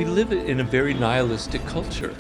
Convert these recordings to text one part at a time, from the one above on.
We live in a very nihilistic culture,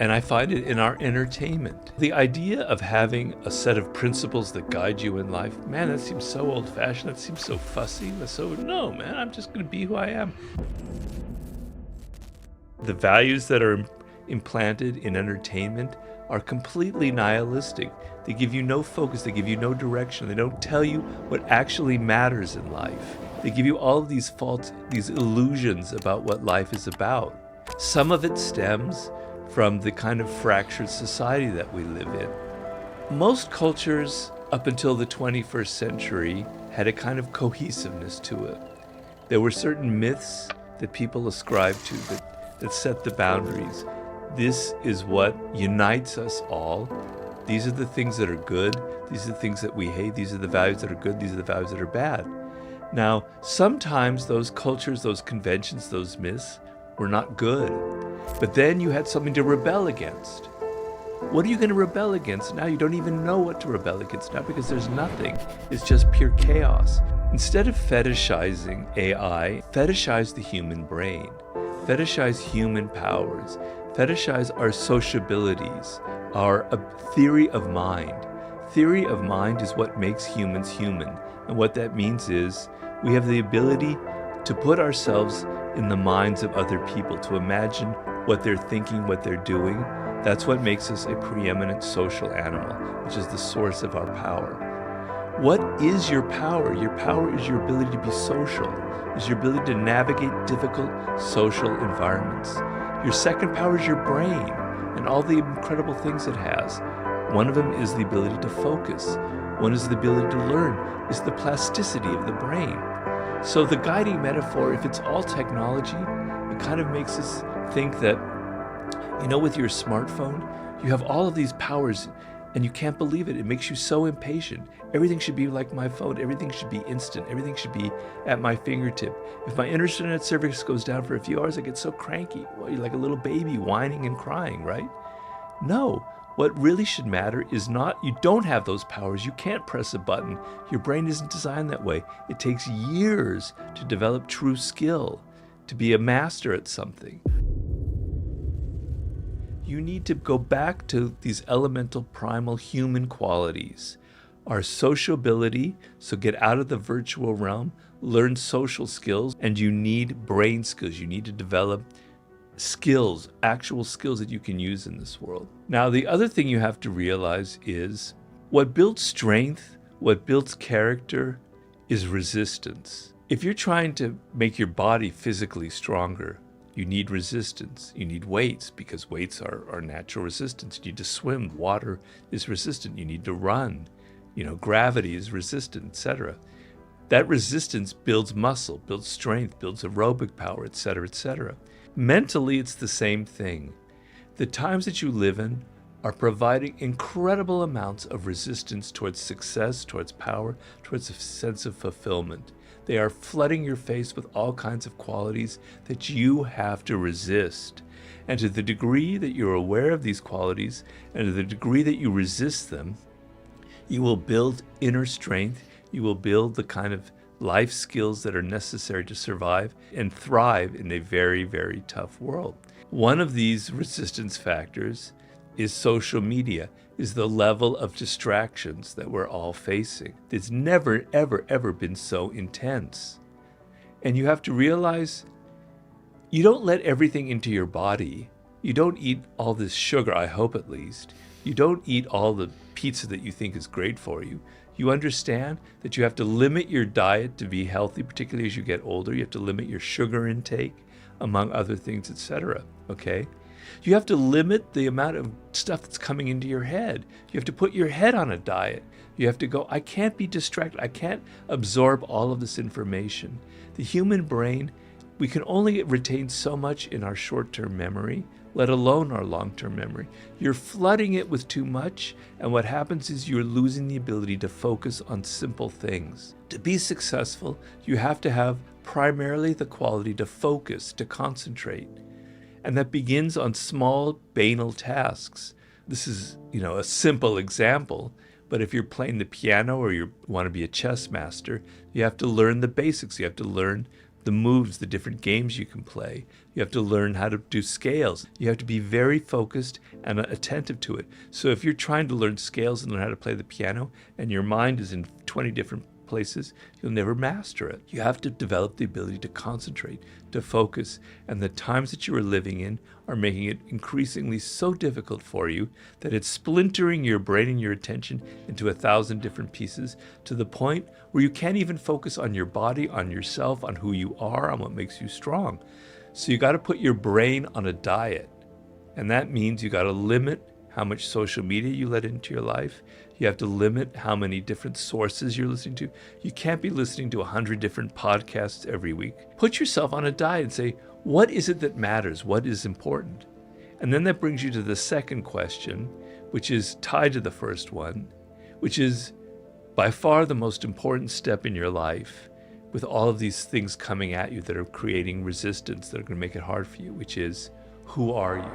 and I find it in our entertainment. The idea of having a set of principles that guide you in life, man, that seems so old-fashioned, that seems so fussy, no, man, I'm just going to be who I am. The values that are implanted in entertainment are completely nihilistic. They give you no focus, they give you no direction, they don't tell you what actually matters in life. They give you all of these these illusions about what life is about. Some of it stems from the kind of fractured society that we live in. Most cultures up until the 21st century had a kind of cohesiveness to it. There were certain myths that people ascribed to that set the boundaries. This is what unites us all. These are the things that are good. These are the things that we hate. These are the values that are good. These are the values that are bad. Now, sometimes those cultures, those conventions, those myths were not good. But then you had something to rebel against. What are you going to rebel against now? You don't even know what to rebel against now because there's nothing. It's just pure chaos. Instead of fetishizing AI, fetishize the human brain. Fetishize human powers. Fetishize our sociabilities, our theory of mind. Theory of mind is what makes humans human. And what that means is we have the ability to put ourselves in the minds of other people, to imagine what they're thinking, what they're doing. That's what makes us a preeminent social animal, which is the source of our power. What is your power? Your power is your ability to be social, is your ability to navigate difficult social environments. Your second power is your brain and all the incredible things it has. One of them is the ability to focus. One is the ability to learn, is the plasticity of the brain. So the guiding metaphor, if it's all technology, it kind of makes us think that, with your smartphone, you have all of these powers and you can't believe it. It makes you so impatient. Everything should be like my phone. Everything should be instant. Everything should be at my fingertip. If my internet service goes down for a few hours, I get so cranky. Well, you're like a little baby whining and crying, right? No. What really should matter is not, you don't have those powers. You can't press a button. Your brain isn't designed that way. It takes years to develop true skill, to be a master at something. You need to go back to these elemental primal human qualities. Our sociability, so get out of the virtual realm, learn social skills, and you need brain skills. You need to develop skills, actual skills that you can use in this world. Now, the other thing you have to realize is what builds strength, what builds character is resistance. If you're trying to make your body physically stronger, you need resistance. You need weights because weights are natural resistance. You need to swim. Water is resistant. You need to run. Gravity is resistant, etc. That resistance builds muscle, builds strength, builds aerobic power, etc., etc. Mentally, it's the same thing. The times that you live in are providing incredible amounts of resistance towards success, towards power, towards a sense of fulfillment. They are flooding your face with all kinds of qualities that you have to resist. And to the degree that you're aware of these qualities, and to the degree that you resist them, you will build inner strength, you will build the kind of life skills that are necessary to survive and thrive in a very, very tough world. One of these resistance factors is social media, is the level of distractions that we're all facing. It's never, ever, ever been so intense. And you have to realize you don't let everything into your body. You don't eat all this sugar, I hope at least. You don't eat all the pizza that you think is great for you. You understand that you have to limit your diet to be healthy, particularly as you get older. You have to limit your sugar intake, among other things, etc. Okay? You have to limit the amount of stuff that's coming into your head. You have to put your head on a diet. You have to go, I can't be distracted. I can't absorb all of this information. The human brain, we can only retain so much in our short-term memory, let alone our long-term memory. You're flooding it with too much, and what happens is you're losing the ability to focus on simple things. To be successful, you have to have primarily the quality to focus, to concentrate. And that begins on small, banal tasks. This is, a simple example, but if you're playing the piano or you want to be a chess master, you have to learn the basics. You have to learn the moves, the different games you can play. You have to learn how to do scales. You have to be very focused and attentive to it. So if you're trying to learn scales and learn how to play the piano and your mind is in 20 different places, you'll never master it. You have to develop the ability to concentrate, to focus, and the times that you are living in are making it increasingly so difficult for you that it's splintering your brain and your attention into 1,000 different pieces to the point where you can't even focus on your body, on yourself, on who you are, on what makes you strong. So you got to put your brain on a diet, and that means you got to limit how much social media you let into your life. You have to limit how many different sources you're listening to. You can't be listening to 100 different podcasts every week. Put yourself on a diet and say, what is it that matters? What is important? And then that brings you to the second question, which is tied to the first one, which is by far the most important step in your life, with all of these things coming at you that are creating resistance, that are going to make it hard for you, which is, who are you?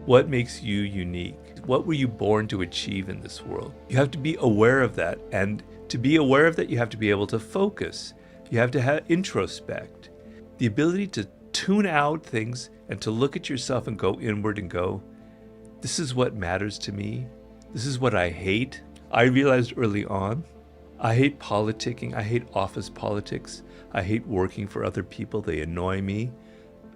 What makes you unique? What were you born to achieve in this world? You have to be aware of that. And to be aware of that, you have to be able to focus. You have to introspect. The ability to tune out things and to look at yourself and go inward and go, this is what matters to me. This is what I hate. I realized early on, I hate politicking. I hate office politics. I hate working for other people. They annoy me.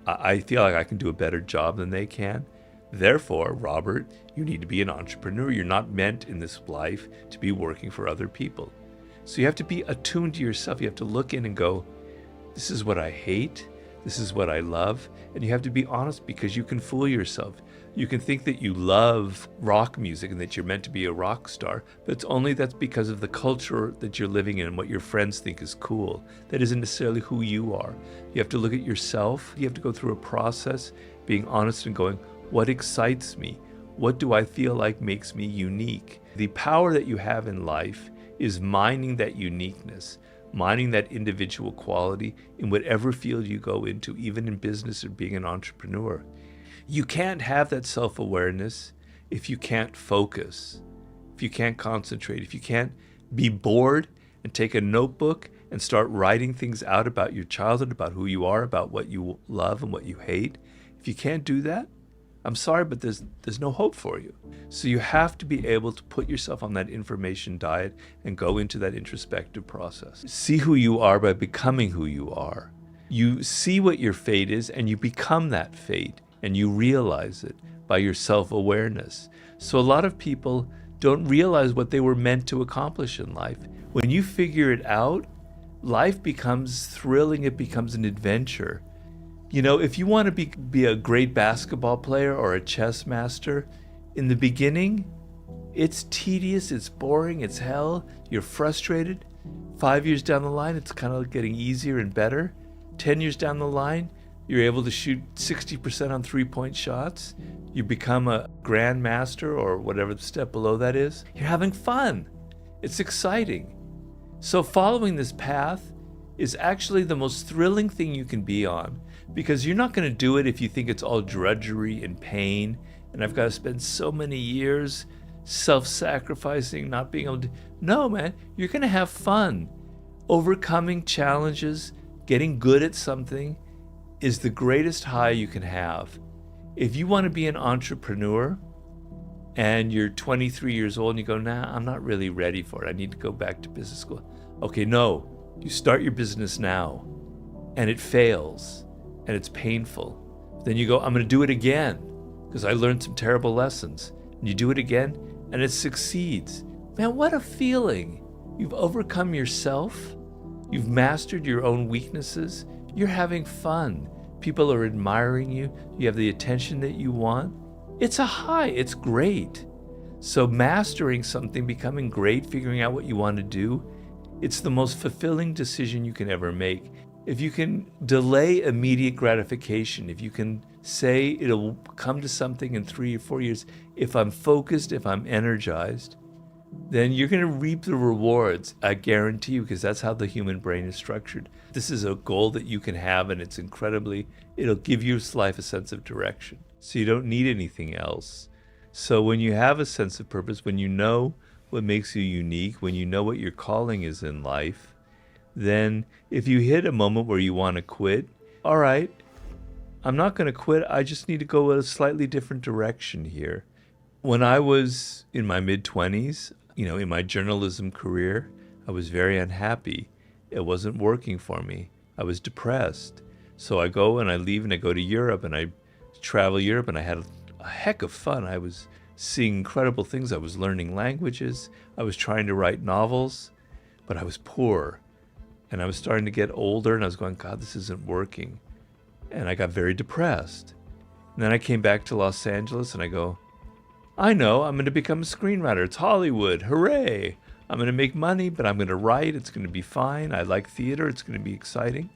I feel like I can do a better job than they can. Therefore, Robert, you need to be an entrepreneur. You're not meant in this life to be working for other people. So you have to be attuned to yourself. You have to look in and go, this is what I hate. This is what I love. And you have to be honest, because you can fool yourself. You can think that you love rock music and that you're meant to be a rock star, but that's because of the culture that you're living in and what your friends think is cool. That isn't necessarily who you are. You have to look at yourself. You have to go through a process, being honest and going, what excites me? What do I feel like makes me unique? The power that you have in life is mining that uniqueness, mining that individual quality in whatever field you go into, even in business or being an entrepreneur. You can't have that self-awareness if you can't focus, if you can't concentrate, if you can't be bored and take a notebook and start writing things out about your childhood, about who you are, about what you love and what you hate. If you can't do that, I'm sorry, but there's no hope for you. So you have to be able to put yourself on that information diet and go into that introspective process. See who you are by becoming who you are. You see what your fate is and you become that fate and you realize it by your self-awareness. So a lot of people don't realize what they were meant to accomplish in life. When you figure it out, life becomes thrilling, it becomes an adventure. You know, if you want to be a great basketball player or a chess master, in the beginning, it's tedious, it's boring, it's hell, you're frustrated. 5 years down the line, it's kind of getting easier and better. 10 years down the line, you're able to shoot 60% on three-point shots. You become a grandmaster or whatever the step below that is. You're having fun. It's exciting. So following this path is actually the most thrilling thing you can be on, because you're not going to do it if you think it's all drudgery and pain, and I've got to spend so many years self-sacrificing, not being able to. No, man, you're going to have fun. Overcoming challenges, getting good at something is the greatest high you can have. If you want to be an entrepreneur and you're 23 years old and you go, nah, I'm not really ready for it. I need to go back to business school. Okay, no. You start your business now and it fails and it's painful. Then you go, I'm going to do it again because I learned some terrible lessons. And you do it again and it succeeds. Man, what a feeling. You've overcome yourself. You've mastered your own weaknesses. You're having fun. People are admiring you. You have the attention that you want. It's a high. It's great. So mastering something, becoming great, figuring out what you want to do, it's the most fulfilling decision you can ever make. If you can delay immediate gratification, if you can say it'll come to something in 3 or 4 years, if I'm focused, if I'm energized, then you're going to reap the rewards, I guarantee you, because that's how the human brain is structured. This is a goal that you can have, and it'll give your life a sense of direction. So you don't need anything else. So when you have a sense of purpose, when you know what makes you unique, when you know what your calling is in life, then if you hit a moment where you want to quit, all right, I'm not going to quit. I just need to go a slightly different direction here. When I was in my mid-20s, in my journalism career, I was very unhappy. It wasn't working for me. I was depressed. So I go and I leave and I go to Europe and I travel Europe, and I had a heck of fun. I was seeing incredible things. I was learning languages. I was trying to write novels, but I was poor. And I was starting to get older, and I was going, God, this isn't working. And I got very depressed. And then I came back to Los Angeles and I go, I know, I'm going to become a screenwriter. It's Hollywood. Hooray. I'm going to make money, but I'm going to write. It's going to be fine. I like theater. It's going to be exciting.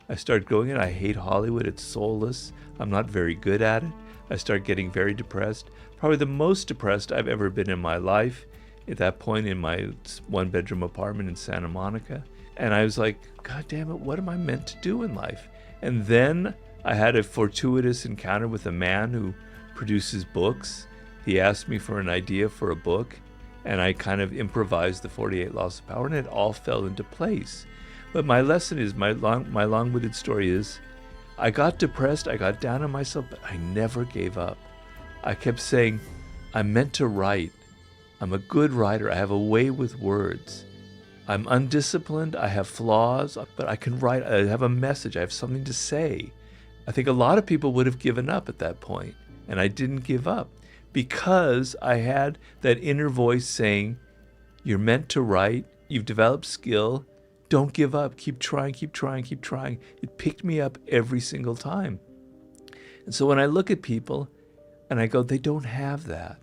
I start going in. I hate Hollywood. It's soulless. I'm not very good at it. I start getting very depressed. Probably the most depressed I've ever been in my life. At that point in my one-bedroom apartment in Santa Monica. And I was like, God damn it, what am I meant to do in life? And then I had a fortuitous encounter with a man who produces books. He asked me for an idea for a book, and I kind of improvised the 48 Laws of Power, and it all fell into place. But my lesson is, my long-winded story is, I got depressed, I got down on myself, but I never gave up. I kept saying, I'm meant to write. I'm a good writer. I have a way with words. I'm undisciplined. I have flaws, but I can write. I have a message. I have something to say. I think a lot of people would have given up at that point, and I didn't give up because I had that inner voice saying, you're meant to write. You've developed skill. Don't give up. Keep trying, keep trying, keep trying. It picked me up every single time. And so when I look at people and I go, they don't have that.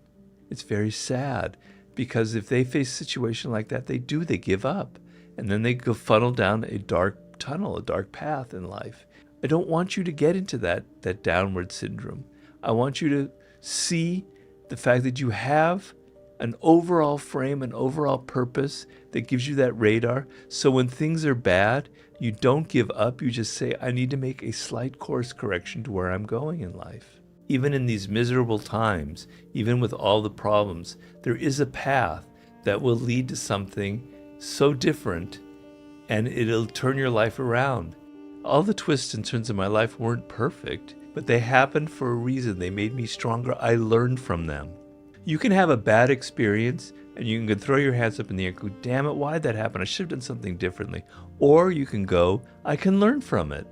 It's very sad, because if they face a situation like that, they give up. And then they go funnel down a dark tunnel, a dark path in life. I don't want you to get into that downward syndrome. I want you to see the fact that you have an overall frame, an overall purpose that gives you that radar. So when things are bad, you don't give up. You just say, I need to make a slight course correction to where I'm going in life. Even in these miserable times, even with all the problems, there is a path that will lead to something so different, and it'll turn your life around. All the twists and turns in my life weren't perfect, but they happened for a reason. They made me stronger. I learned from them. You can have a bad experience, and you can throw your hands up in the air and go, damn it, why did that happen? I should have done something differently. Or you can go, I can learn from it.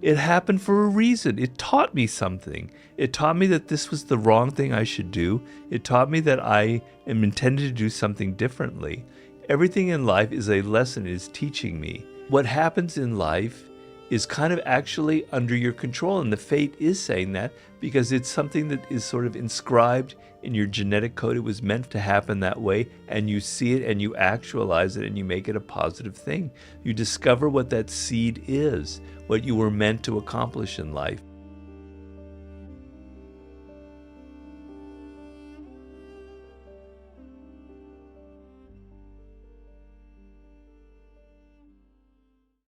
It happened for a reason. It taught me something. It taught me that this was the wrong thing I should do. It taught me that I am intended to do something differently. Everything in life is a lesson, is teaching me. What happens in life is kind of actually under your control, and the fate is saying that because it's something that is sort of inscribed in your genetic code. It was meant to happen that way, and you see it and you actualize it and you make it a positive thing. You discover what that seed is, what you were meant to accomplish in life.